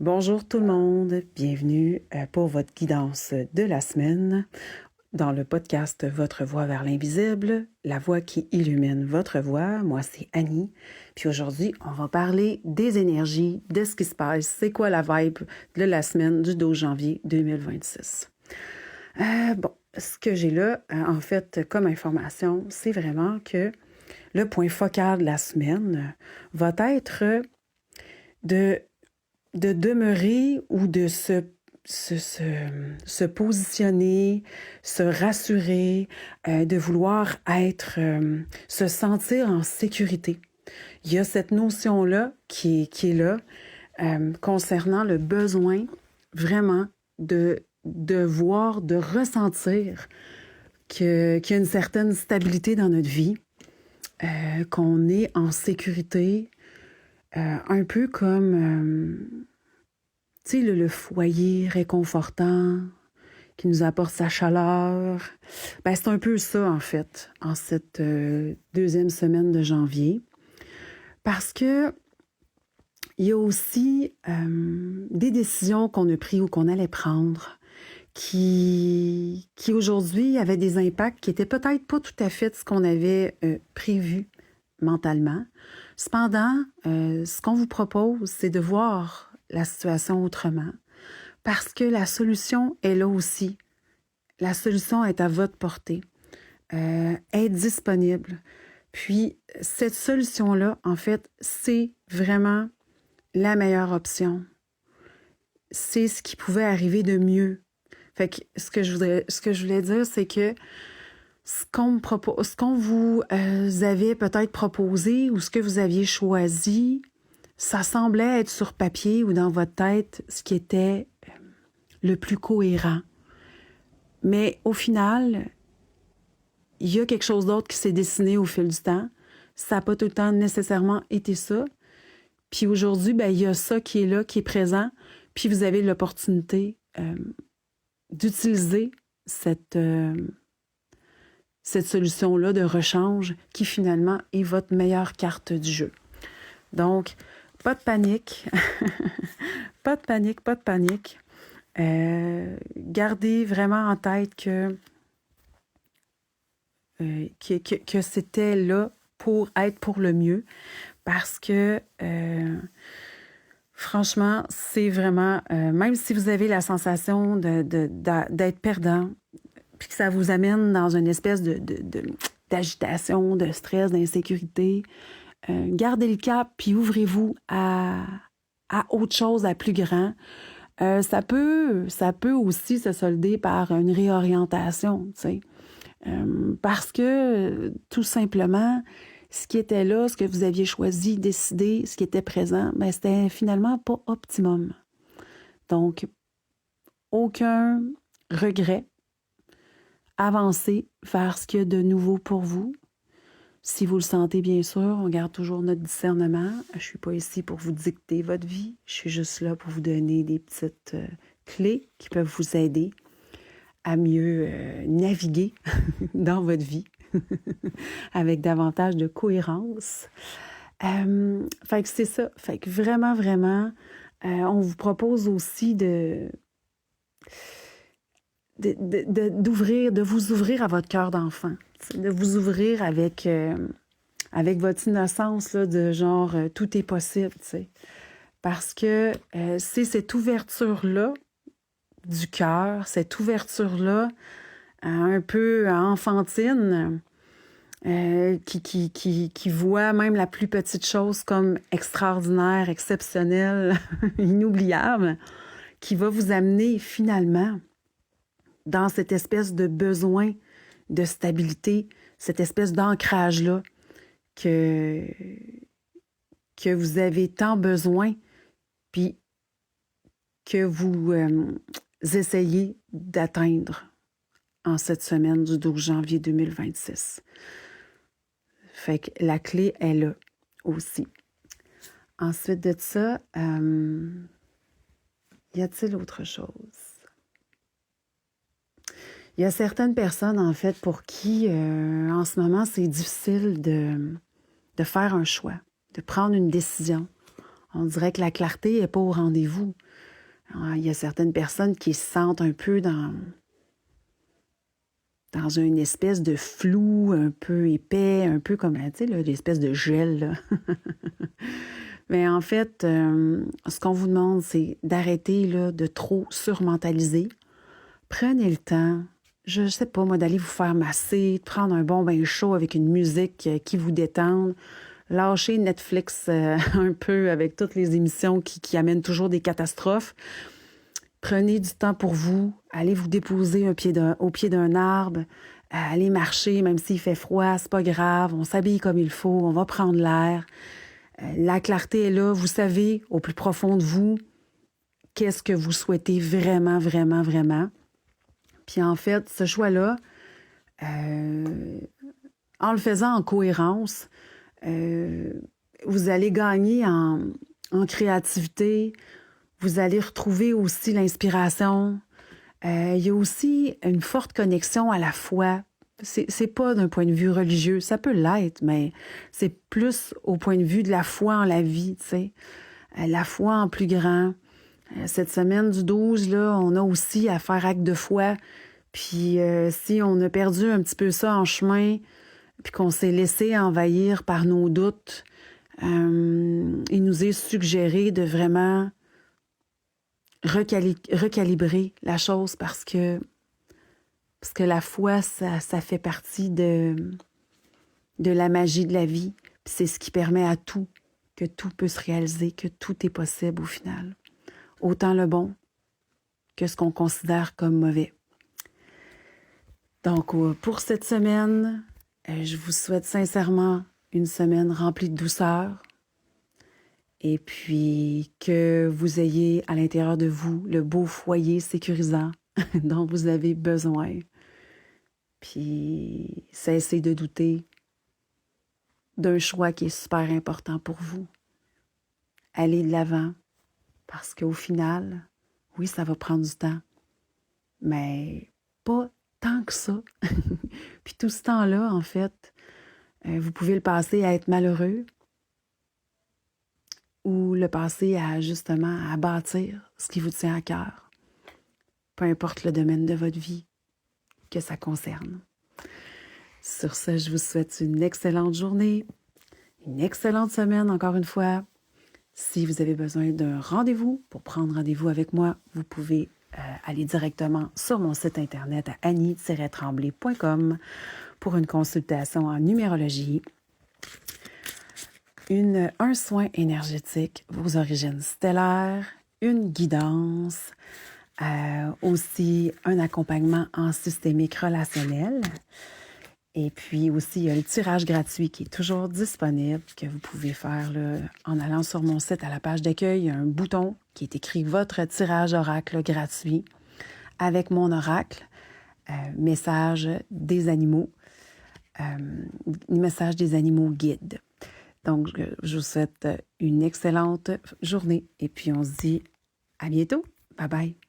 Bonjour tout le monde, bienvenue pour votre guidance de la semaine dans le podcast Votre voix vers l'invisible, la voix qui illumine votre voix. Moi, c'est Annie. Puis aujourd'hui, on va parler des énergies, de ce qui se passe, c'est quoi la vibe de la semaine du 12 janvier 2026. Ce que j'ai là, en fait, comme information, c'est vraiment que le point focal de la semaine va être de demeurer ou de se positionner, se rassurer, de vouloir être, se sentir en sécurité. Il y a cette notion-là qui est là concernant le besoin vraiment de voir, de ressentir qu'il y a une certaine stabilité dans notre vie, qu'on est en sécurité, un peu comme, tu sais, le foyer réconfortant qui nous apporte sa chaleur. Ben, c'est un peu ça, en fait, en cette deuxième semaine de janvier. Parce que il y a aussi des décisions qu'on a prises ou qu'on allait prendre qui aujourd'hui avaient des impacts qui étaient peut-être pas tout à fait ce qu'on avait prévu mentalement. Cependant, ce qu'on vous propose, c'est de voir la situation autrement, parce que la solution est là aussi. La solution est à votre portée, est disponible. Puis, cette solution-là, en fait, c'est vraiment la meilleure option. C'est ce qui pouvait arriver de mieux. Fait que ce que je voulais dire, c'est que ce qu'on vous avait peut-être proposé ou ce que vous aviez choisi, ça semblait être sur papier ou dans votre tête ce qui était le plus cohérent. Mais au final, il y a quelque chose d'autre qui s'est dessiné au fil du temps. Ça n'a pas tout le temps nécessairement été ça. Puis aujourd'hui, ben, il y a ça qui est là, qui est présent. Puis vous avez l'opportunité d'utiliser cette solution-là de rechange qui finalement est votre meilleure carte du jeu. Donc, pas de panique. Pas de panique, pas de panique. Gardez vraiment en tête que c'était là pour être pour le mieux. Parce que, franchement, c'est vraiment... même si vous avez la sensation d'être perdant, puis que ça vous amène dans une espèce d'agitation, de stress, d'insécurité, gardez le cap, puis ouvrez-vous à autre chose, à plus grand. Ça peut aussi se solder par une réorientation, tu sais. Parce que, tout simplement, ce qui était là, ce que vous aviez choisi, décidé, ce qui était présent, ben, c'était finalement pas optimum. Donc, aucun regret. Avancez vers ce qu'il y a de nouveau pour vous. Si vous le sentez, bien sûr, on garde toujours notre discernement. Je ne suis pas ici pour vous dicter votre vie. Je suis juste là pour vous donner des petites clés qui peuvent vous aider à mieux naviguer dans votre vie avec davantage de cohérence. Fait que c'est ça. Fait que vraiment, vraiment, on vous propose aussi de vous ouvrir à votre cœur d'enfant, de vous ouvrir avec votre innocence là, de genre tout est possible, t'sais. Parce que c'est cette ouverture-là du cœur, cette ouverture-là un peu enfantine qui voit même la plus petite chose comme extraordinaire, exceptionnelle, inoubliable, qui va vous amener finalement dans cette espèce de besoin de stabilité, cette espèce d'ancrage-là que vous avez tant besoin, puis que vous essayez d'atteindre en cette semaine du 12 janvier 2026. Fait que la clé est là aussi. Ensuite de ça, y a-t-il autre chose? Il y a certaines personnes, en fait, pour qui, en ce moment, c'est difficile de faire un choix, de prendre une décision. On dirait que la clarté n'est pas au rendez-vous. Il y a certaines personnes qui se sentent un peu dans une espèce de flou un peu épais, un peu comme, tu sais, l'espèce de gel, là. Mais en fait, ce qu'on vous demande, c'est d'arrêter là, de trop surmentaliser. Prenez le temps, je sais pas moi, d'aller vous faire masser, de prendre un bon bain chaud avec une musique qui vous détende. Lâchez Netflix un peu avec toutes les émissions qui amènent toujours des catastrophes. Prenez du temps pour vous, allez vous déposer au pied d'un arbre, allez marcher, même s'il fait froid, c'est pas grave, on s'habille comme il faut, on va prendre l'air. La clarté est là, vous savez au plus profond de vous qu'est-ce que vous souhaitez vraiment, vraiment, vraiment. Puis en fait, ce choix-là, en le faisant en cohérence, vous allez gagner en créativité, vous allez retrouver aussi l'inspiration. Il y a aussi une forte connexion à la foi. C'est pas d'un point de vue religieux, ça peut l'être, mais c'est plus au point de vue de la foi en la vie, tu sais. La foi en plus grand. Cette semaine du 12, là, on a aussi à faire acte de foi. Puis si on a perdu un petit peu ça en chemin, puis qu'on s'est laissé envahir par nos doutes, il nous est suggéré de vraiment recalibrer la chose parce que la foi, ça fait partie de la magie de la vie. Puis c'est ce qui permet à tout, que tout peut se réaliser, que tout est possible au final. Autant le bon que ce qu'on considère comme mauvais. Donc, pour cette semaine, je vous souhaite sincèrement une semaine remplie de douceur et puis que vous ayez à l'intérieur de vous le beau foyer sécurisant dont vous avez besoin. Puis, cessez de douter d'un choix qui est super important pour vous. Allez de l'avant parce qu'au final, oui, ça va prendre du temps, mais pas tant que ça. Puis tout ce temps-là, en fait, vous pouvez le passer à être malheureux ou le passer à justement à bâtir ce qui vous tient à cœur. Peu importe le domaine de votre vie que ça concerne. Sur ce, je vous souhaite une excellente journée, une excellente semaine encore une fois. Si vous avez besoin d'un rendez-vous, pour prendre rendez-vous avec moi, vous pouvez aller directement sur mon site internet à annie-tremblay.com pour une consultation en numérologie, un soin énergétique, vos origines stellaires, une guidance, aussi un accompagnement en systémique relationnel. Et puis aussi, il y a le tirage gratuit qui est toujours disponible, que vous pouvez faire là, en allant sur mon site à la page d'accueil. Il y a un bouton qui est écrit « Votre tirage oracle gratuit » avec mon oracle, message des animaux, message des animaux guides. Donc, je vous souhaite une excellente journée et puis on se dit à bientôt. Bye bye.